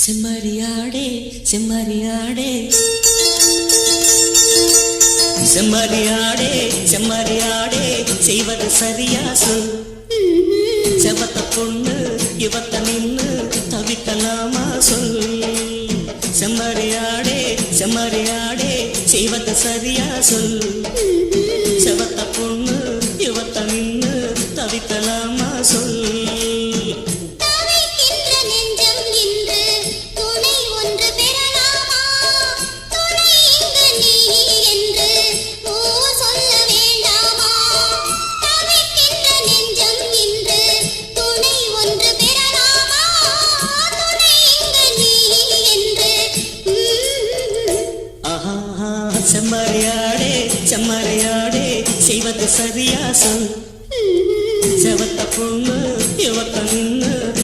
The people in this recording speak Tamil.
செம்மறியாடே செம்மறியாடே செம்மறியாடே செம்மறியாடே செய்வது சரியா சொல். செவத்த பொண்ணு இவத்த நின்னு தவிக்கலாமா சொல். செம்மறியாடே செம்மறியாடே செய்வது சரியா சொல். செவத்த பொண்ணு இவத்த நின்னு தவிக்கலாமா சொல். செம்மறியாடே செம்மறியாடே செய்வது சரியா சொல். செவத்த பொண்ணு